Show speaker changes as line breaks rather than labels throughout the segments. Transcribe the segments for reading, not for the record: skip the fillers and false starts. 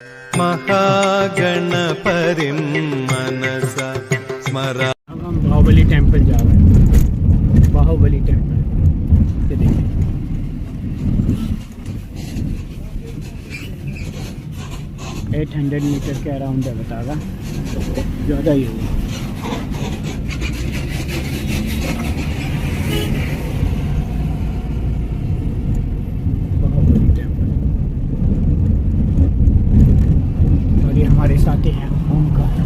महागणपतिं मनसा स्मरा।
अब हम बाहुबली टेम्पल जा रहे हैं। बाहुबली टेम्पल ये देखिए, 800 मीटर के अराउंड है, बतागा ज़्यादा ही होगा। बाहुबली टेम्पल, और ये हमारे साथी हैं ओमकार।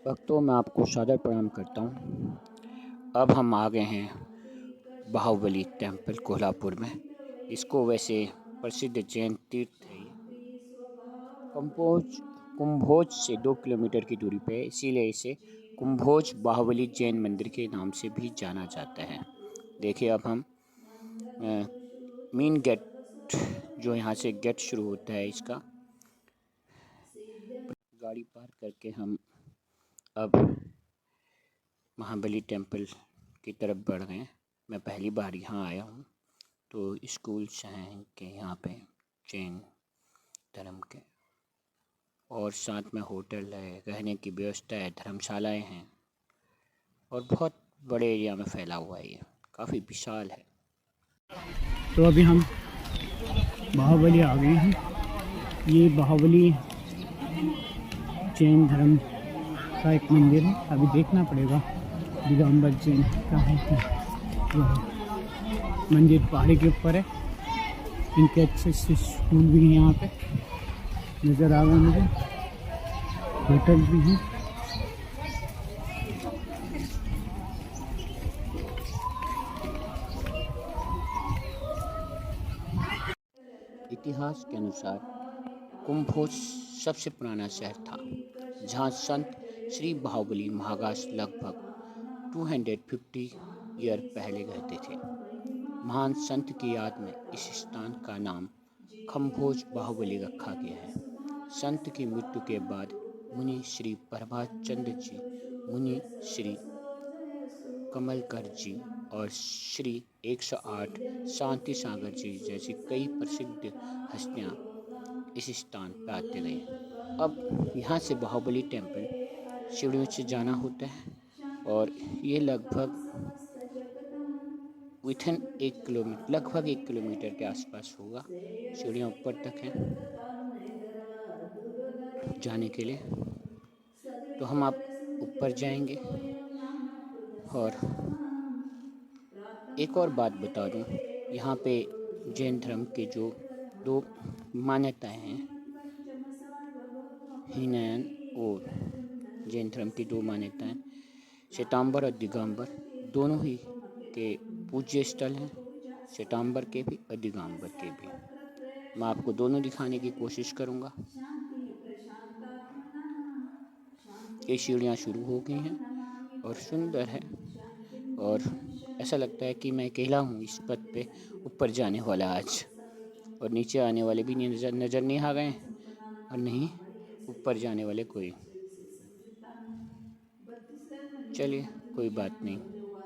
भक्तों, मैं आपको सादर प्रणाम करता हूँ। अब हम आ गए हैं बाहुबली टेम्पल कोल्हापुर में। इसको वैसे प्रसिद्ध जैन तीर्थ है ये। कुंभोज से 2 किलोमीटर की दूरी पे है, इसीलिए इसे कुंभोज बाहुबली जैन मंदिर के नाम से भी जाना जाता है। देखिए, अब हम मेन गेट, जो यहाँ से गेट शुरू होता है, इसका गाड़ी पार्क करके हम अब महाबली टेम्पल की तरफ बढ़ गए हैं। मैं पहली बार यहाँ आया हूँ, तो स्कूल्स हैं के यहाँ पे जैन धर्म के, और साथ में होटल है, रहने की व्यवस्था है, धर्मशालाएं हैं, और बहुत बड़े एरिया में फैला हुआ है। ये काफ़ी विशाल है। तो अभी हम बाहुबली आ गए हैं। ये बाहुबली जैन धर्म का एक मंदिर है। अभी देखना पड़ेगा दिगंबर जैन का है कि मंदिर पहाड़ी के ऊपर है। इनके अच्छे से स्कूल भी हैं, यहाँ पे नज़र आ रहा है मुझे, होटल भी हैं। इतिहास के अनुसार कुंभोज सबसे पुराना शहर था, जहाँ संत श्री बाहुबली महाराज लगभग 250 ईयर पहले रहते थे। महान संत की याद में इस स्थान का नाम खम्भोज बाहुबली रखा गया है। संत की मृत्यु के बाद मुनि श्री प्रभात चंद्र जी, मुनि श्री कमलकर जी और श्री 108 शांति सागर जी जैसी कई प्रसिद्ध हस्तियां इस स्थान पर आते गए। अब यहाँ से बाहुबली टेम्पल सीढ़ियों से जाना होता है, और ये लगभग लगभग 1 किलोमीटर के आसपास होगा। सीढ़ियाँ ऊपर तक हैं जाने के लिए। तो हम आप ऊपर जाएंगे। और एक और बात बता दूं, यहाँ पे जैन धर्म के जो 2 मान्यताएं हैं, हीनयान और जैन धर्म की 2 मान्यताएं, श्वेतांबर और दिगंबर, दोनों ही के पूज्य स्थल हैं, श्वेतांबर के भी और दिगंबर के भी। मैं आपको दोनों दिखाने की कोशिश करूँगा। ये सीढ़ियाँ शुरू हो गई हैं और सुंदर है, और ऐसा लगता है कि मैं अकेला हूँ इस पथ पे ऊपर जाने वाला आज, और नीचे आने वाले भी नज़र नहीं आ गए, और नहीं ऊपर जाने वाले कोई। चलिए, कोई बात नहीं,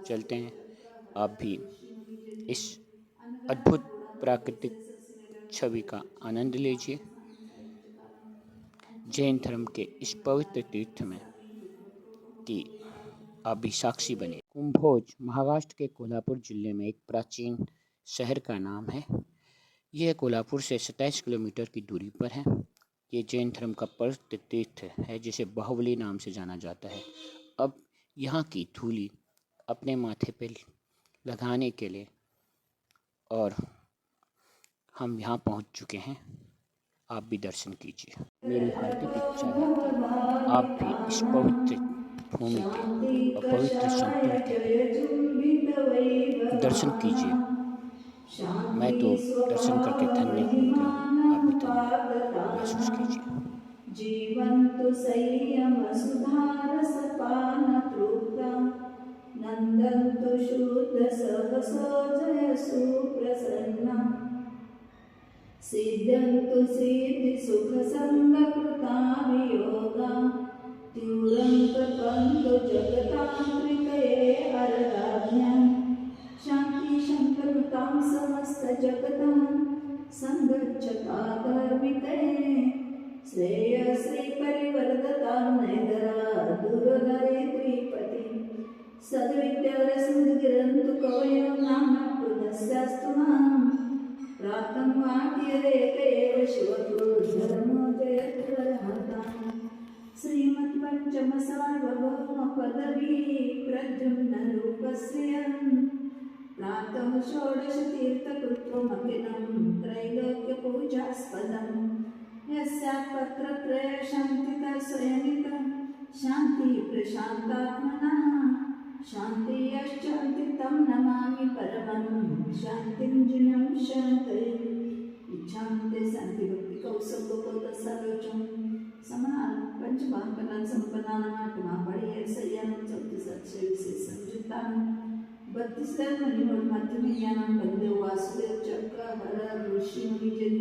चलते हैं। आप भी इस अद्भुत प्राकृतिक छवि का आनंद लीजिए। जैन धर्म के इस पवित्र तीर्थ में कि आप भी साक्षी बने। कुंभोज महाराष्ट्र के कोल्हापुर जिले में एक प्राचीन शहर का नाम है। यह कोल्हापुर से 27 किलोमीटर की दूरी पर है। ये जैन धर्म का पवित्र तीर्थ है, जिसे बाहुबली नाम से जाना जाता है। अब यहाँ की धूली अपने माथे पे लगाने के लिए और हम यहाँ पहुँच चुके हैं। आप भी दर्शन कीजिए। मेरी हार्दिक इच्छा है कि आप भी इस पवित्र भूमि के और पवित्र संतों के दर्शन कीजिए। मैं तो दर्शन करके धन्य हो गया हूँ, आप भी धन्य महसूस कीजिए।
जीवन्तु संयमसुधारसपानतृप्ता नन्दन्तु शुद्धसहसोजय सुप्रसन्ना सिद्ध्यन्तु सिद्धिसुखसङ्गकृता वियोगा तिरुरङ्कपन्तु जगतान्त्रिकये अरदाज्ञा शान्ति शङ्कनुतां समस्तजगतां सङ्गच्छतादर्विते श्रेयश्रीपरिवर्धतां नैदरा दुर्धरे सद्विद्यारसमुद्गिरन्तु कवयो नामकृतस्यास्तु मां प्राप्तं वाक्यरेक एव शिवधर्मो जयत्वरहताम् श्रीमत्पञ्चमसार्वभौमपदवी प्रद्युम्नरूपस्य प्रातः षोडशतीर्थकृत्वमखिलं त्रैलोक्यपूजास्पदं यस्यापत्रत्रयशान्तिता स्वयमिता शान्तिप्रशान्तात्मनः शान्तियश्चान्ति तं नमामि परमं शान्तिं जिनं शान्तये इच्छान्ते शान्तिभक्तिकौसल्यकोदसरोजं समान पंचमहाकलन संपन्नानामात्मा बड़े सय्यानं चौतीसक्षे विशेष संयुक्तान 32 धर्मनिर्मल मध्यमयानं बंदे वासुदेव चक्र हर ऋषि मुनिजन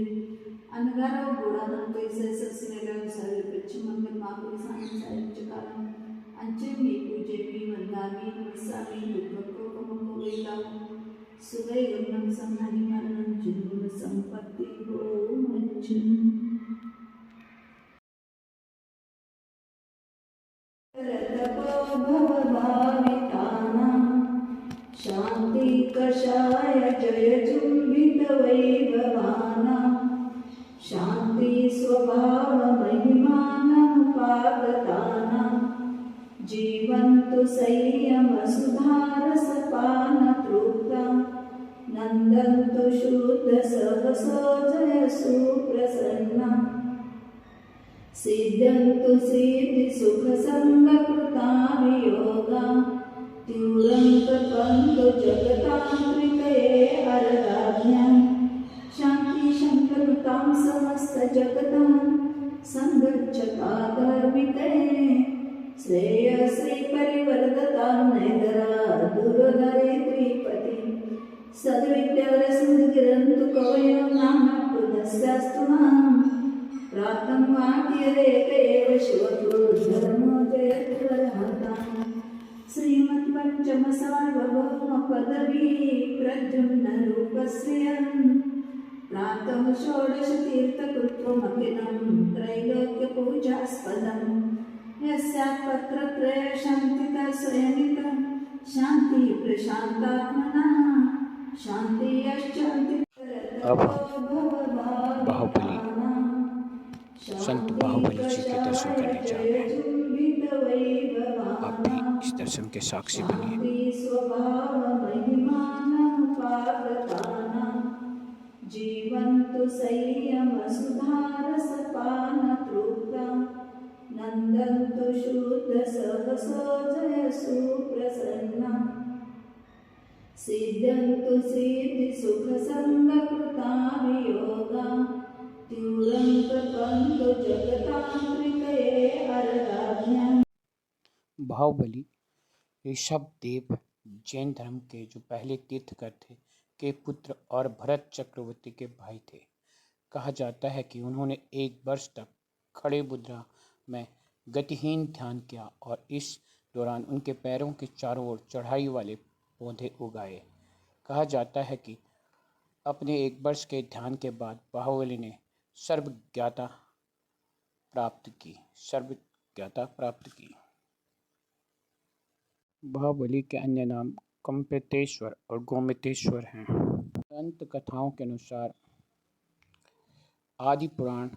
अनगाराव गोडानं कैसे ससिनेला सारे पश्चिम मंगल महापुरुष सायं चकालं अंचे में पूजे भी वंदामी नमस्सामी दुर्गको कमको वेला सुगै गमनं संहानि मरणं जीवन संपत्ति हो मंचन भवभावितानां शान्ति कषाय जय चुम्बितवैभवानां शान्ति स्वभावमहिमानं पागतानां जीवन्तु संयमसुधारसपानतृप्तां नन्दन्तु शुद्धसहसो जय सुप्रसन्ना सिद्धन्तु सिद्धिसुखसङ्गकृताभियोगा तीव्रं तपन्तु जगतान्त्रिकये अरराज्ञां शान्ति शङ्कनुतां समस्तजगतां सङ्गच्छतादर्विते श्रेयश्रीपरिवर्धतां नैदरा दुर्धरे सद्विद्यारसमुद्गिरन्तु कवयो नामकृतस्यास्तु मां प्राप्तं वाक्यरेक एव शिवधर्मो जयत्वरहताम् श्रीमत्पञ्चमसार्वभौमपदवी प्रद्युम्नरूपस्य प्रातः षोडशतीर्थकृत्वमखिलं त्रैलोक्यपूजास्पदं यस्यापत्रत्रयशान्तिता स्वयमिता शान्तिप्रशान्तात्मनः शान्तियश्चान्ति
अब बाहुबली संत बाहुबली जी के दर्शन करने जा रहे हैं। आप भी इस दर्शन के साक्षी बनिए।
जीवन्तु संयमसुधारसपानतृप्तां नन्दन्तु शुद्धसहसो जय सुप्रसन्ना सिद्धन्तु सिद्धिसुखसङ्गकृताभियोगा तीव्रं तपन्तु जगतान्त्रिकये अरराज्ञां।
बाहुबली ऋषभदेव जैन धर्म के जो पहले तीर्थकर थे के पुत्र और भरत चक्रवर्ती के भाई थे। कहा जाता है कि उन्होंने 1 वर्ष तक खड़े मुद्रा में गतिहीन ध्यान किया और इस दौरान उनके पैरों के चारों ओर चढ़ाई वाले पौधे उगाए। कहा जाता है कि अपने 1 वर्ष के ध्यान के बाद बाहुबली ने सर्वज्ञता प्राप्त की। बाहुबली के अन्य नाम कम्पतेश्वर और गोमतेश्वर हैं। संत कथाओं के अनुसार आदि पुराण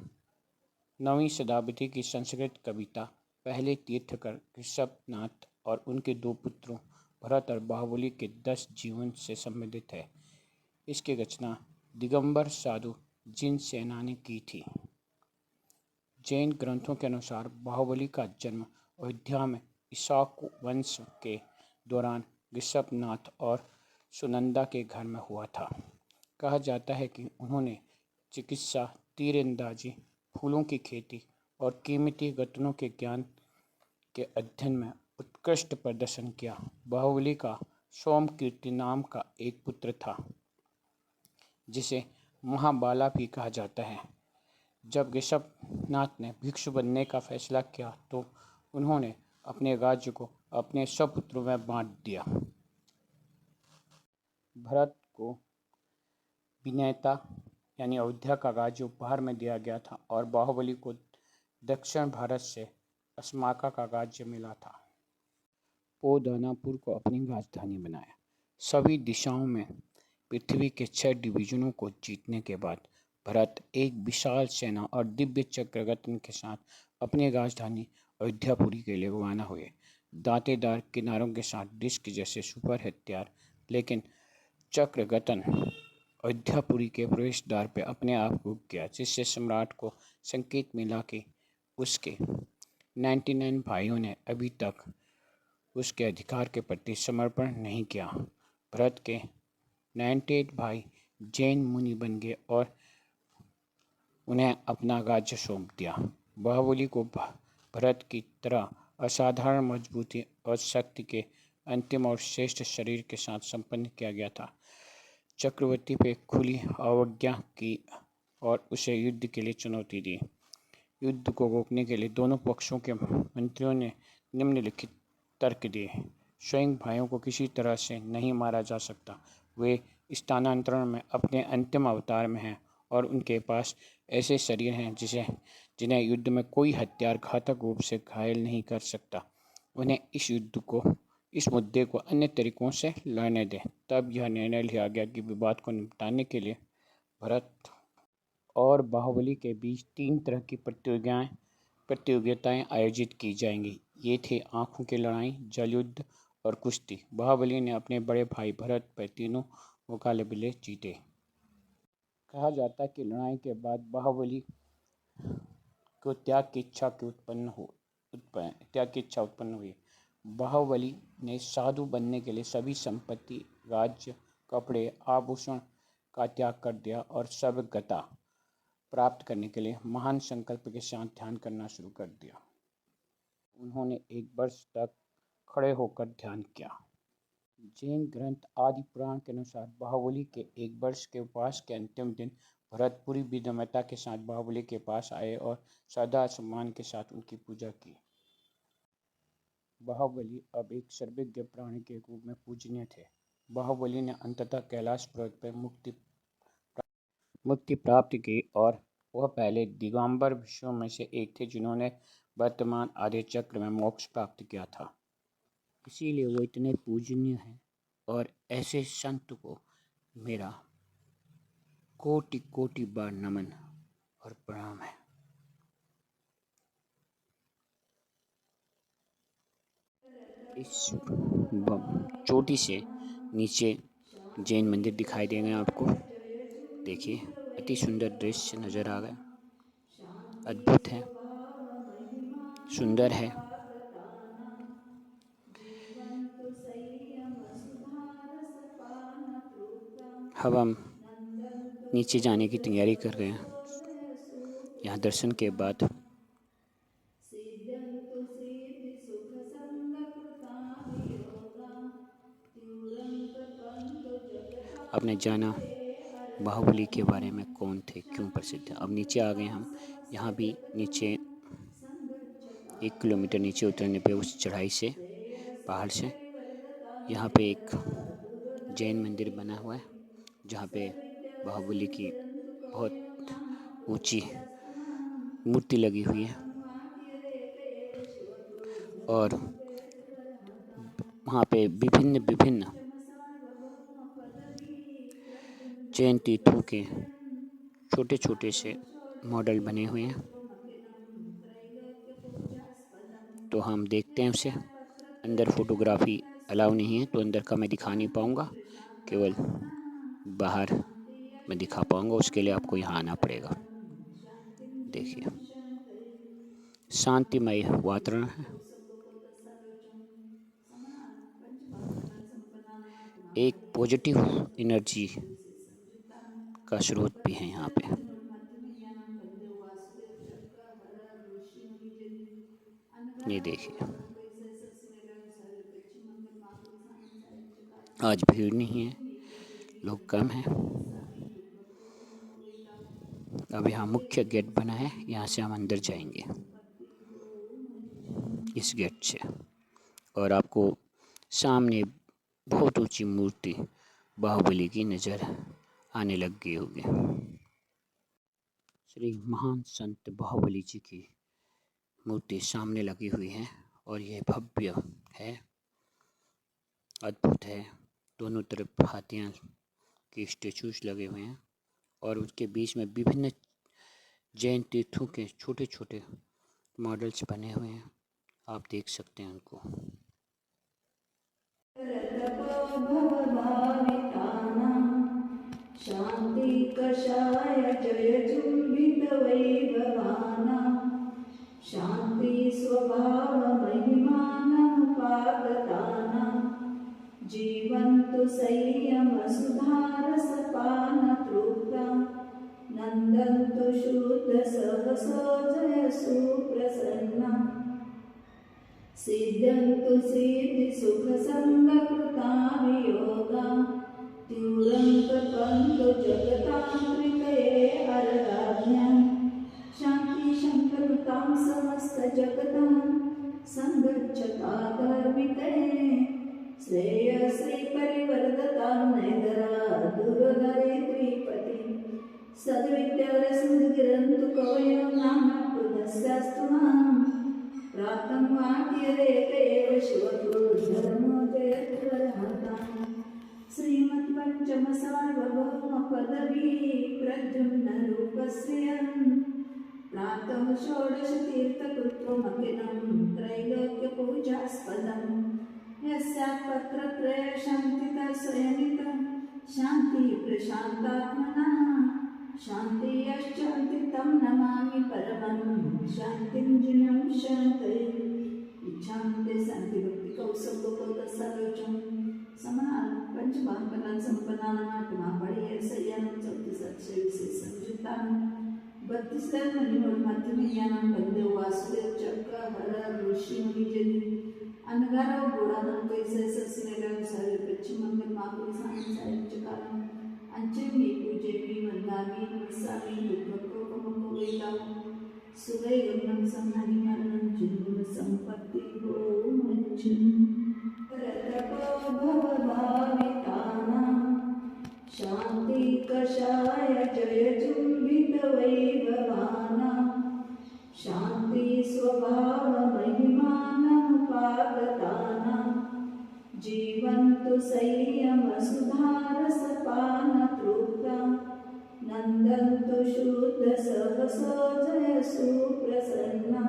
9वीं शताब्दी की संस्कृत कविता पहले तीर्थकर ऋषभनाथ और उनके 2 पुत्रों भरत और बाहुबली के 10 जीवन से संबंधित है। इसकी रचना दिगंबर साधु जिन सेना ने की थी। जैन ग्रंथों के अनुसार बाहुबली का जन्म अयोध्या में इक्ष्वाकु वंश के दौरान ऋषभनाथ और सुनंदा के घर में हुआ था। कहा जाता है कि उन्होंने चिकित्सा, तीरंदाजी, फूलों की खेती और कीमती रत्नों के ज्ञान के अध्ययन में उत्कृष्ट प्रदर्शन किया। बाहुबली का सोमकीर्ति नाम का एक पुत्र था जिसे महाबाला भी कहा जाता है। जब ऋषभनाथ ने भिक्षु बनने का फैसला किया तो उन्होंने अपने राज्य को अपने सपुत्रों में बांट दिया। भरत को विनयता यानी अयोध्या का राज्य उपहार में दिया गया था और बाहुबली को दक्षिण भारत से अस्माका का राज्य मिला था। वो दानापुर को अपनी राजधानी बनाया। सभी दिशाओं में पृथ्वी के 6 डिवीजनों को जीतने के बाद भरत एक विशाल सेना और दिव्य चक्रगतन के साथ अपनी राजधानी अयोध्यापुरी के लिए रवाना हुए। दांतेदार किनारों के साथ डिस्क जैसे सुपर हथियार, लेकिन चक्रगतन अयोध्यापुरी के प्रवेश द्वार पर अपने आप रुक गया, जिससे सम्राट को संकेत मिला कि उसके 99 भाइयों ने अभी तक उसके अधिकार के प्रति समर्पण नहीं किया। भरत के 98 भाई जैन मुनि बन गए और उन्हें अपना राज्य सौंप दिया। बाहुबली को भरत की तरह असाधारण मजबूती और शक्ति के अंतिम और श्रेष्ठ शरीर के साथ संपन्न किया गया था। चक्रवर्ती पे खुली अवज्ञा की और उसे युद्ध के लिए चुनौती दी। युद्ध को रोकने के लिए दोनों पक्षों के मंत्रियों ने निम्नलिखित तर्क दिए। स्वयं भाइयों को किसी तरह से नहीं मारा जा सकता, वे स्थानांतरण में अपने अंतिम अवतार में हैं और उनके पास ऐसे शरीर हैं जिन्हें युद्ध में कोई हथियार घातक रूप से घायल नहीं कर सकता। उन्हें इस मुद्दे को अन्य तरीकों से लड़ने दें। तब यह निर्णय लिया गया कि विवाद को निपटाने के लिए भरत और बाहुबली के बीच 3 तरह की प्रतियोगिताएं आयोजित की जाएंगी। ये थे आंखों की लड़ाई, जल युद्ध और कुश्ती। बाहुबली ने अपने बड़े भाई भरत पर तीनों मुकाबले जीते। कहा जाता है कि लड़ाई के बाद बाहुबली को त्याग की इच्छा उत्पन्न हुई। बाहुबली ने साधु बनने के लिए सभी संपत्ति, राज्य, कपड़े, आभूषण का त्याग कर दिया और सर्वज्ञता प्राप्त करने के लिए महान संकल्प के साथ ध्यान करना शुरू कर दिया। उन्होंने 1 वर्ष तक खड़े होकर ध्यान किया। जैन ग्रंथ आदि पुराण के अनुसार बाहुबली के 1 वर्ष के उपवास के अंतिम दिन भरत पूरी विनम्रता के साथ बाहुबली के पास आए और श्रद्धा सम्मान के साथ उनकी पूजा की। बाहुबली अब एक सर्वज्ञ प्राणी के रूप में पूजनीय थे। बाहुबली ने अंततः कैलाश पर्वत पर मुक्ति प्राप्त की और वह पहले दिगंबर ऋषियों में से एक थे जिन्होंने वर्तमान आधे चक्र में मोक्ष प्राप्त किया था। इसीलिए वो इतने पूजनीय हैं और ऐसे संत को मेरा कोटि कोटि बार नमन और प्रणाम है। इस चोटी से नीचे जैन मंदिर दिखाई देंगे आपको। देखिए, अति सुंदर दृश्य नजर आ गया। अद्भुत है, सुंदर है। अब हम नीचे जाने की तैयारी कर रहे हैं। यहाँ दर्शन के बाद आपने जाना बाहुबली के बारे में कौन थे, क्यों प्रसिद्ध है। अब नीचे आ गए हम। यहाँ भी नीचे 1 किलोमीटर नीचे उतरने पे उस चढ़ाई से, पहाड़ से, यहाँ पे एक जैन मंदिर बना हुआ है जहाँ पे बाहुबली की बहुत ऊंची मूर्ति लगी हुई है और वहाँ पे विभिन्न जैन तीर्थों के छोटे छोटे से मॉडल बने हुए हैं। तो हम देखते हैं उसे। अंदर फोटोग्राफी अलाउ नहीं है तो अंदर का मैं दिखा नहीं पाऊँगा, केवल बाहर मैं दिखा पाऊँगा। उसके लिए आपको यहाँ आना पड़ेगा। देखिए, शांतिमय वातावरण है, एक पॉजिटिव एनर्जी का स्रोत भी है यहाँ पे। ये देखिए, आज भीड़ नहीं है, लोग कम हैं। अब यहाँ मुख्य गेट बना है, यहाँ से हम अंदर जाएंगे इस गेट से। और आपको सामने बहुत ऊंची मूर्ति बाहुबली की नज़र आने लग गई होगी। श्री महान संत बाहुबली जी की मूर्ति सामने लगी हुई है और यह भव्य है, अद्भुत है। दोनों तरफ हाथियाँ के स्टेचूज लगे हुए हैं और उसके बीच में विभिन्न जैन तीर्थों के छोटे छोटे मॉडल्स बने हुए हैं, आप देख सकते हैं उनको।
शांति कषाय जय चुंबित वैभवानां शांति स्वभाव महिमानमुपागतानां जीवन्तु संयम सुधारसपान तृप्ता नन्दन्तु शुद्ध सहसो जय सुप्रसन्ना सिद्ध्यन्तु सिद्धि सुख संगकृता वियोगा तिरुरङ्कपन्तु जगतान्त्रिकये अरदाज्ञां शान्ति शङ्करुतां समस्त जगतां सङ्गच्छता धर्मिकये श्रेयश्री परिवर्धतां नैदरा दुर्धरित्रीपति सद्विद्यारसमुद्गिरन्तु कवयो नामपुदस्यास्तु माम् प्रातं वाक्यरेक एव शिवधर्मो जयत्वरहताम् श्रीमत्पञ्चमसार्वभौमपदवी प्रद्युम्नरूपस्य प्रातः षोडशतीर्थकृत्वमखिलं त्रैलोक्यपूजास्पदम् यस्यात्पत्रत्रय शान्तिता स्वयमिता शान्तिः प्रशान्तात्मनः शान्तिश्चान्ति तं नमामि परमं शान्तिं जिनं शान्तये इच्छान्ते शान्तिभक्तिकौसल्यकोदसालोचनं समानं पंचमहापन्नान संपन्नानामात्मा पढ़िए सय्यानं चौतीसक्षविशेषं जुतानं 32 मणिमोल मध्यमयानं बंदे वासुदेव चक्र हर ऋषि मुनिजन अनगारो गोड़ानं कैसे सस्नेलं सारे पश्चिम मंगल माकुली सामने सारे चकानं अंचे में पूजे भी मंदामी नमस्सामी दुर्गतो कमको वेला सुगई गमनं संहानि मरणं जिन्नुन संपत्ति हो मंचन रतपो भव भावितानां शान्ति कषाय जय चुंबित वैभवानां शान्ति स्वभाव महिमानमुपागतानां जीवन्तु संयम सुधारसपान तृप्ता नन्दन्तु शुद्ध सहसो जय सुप्रसन्ना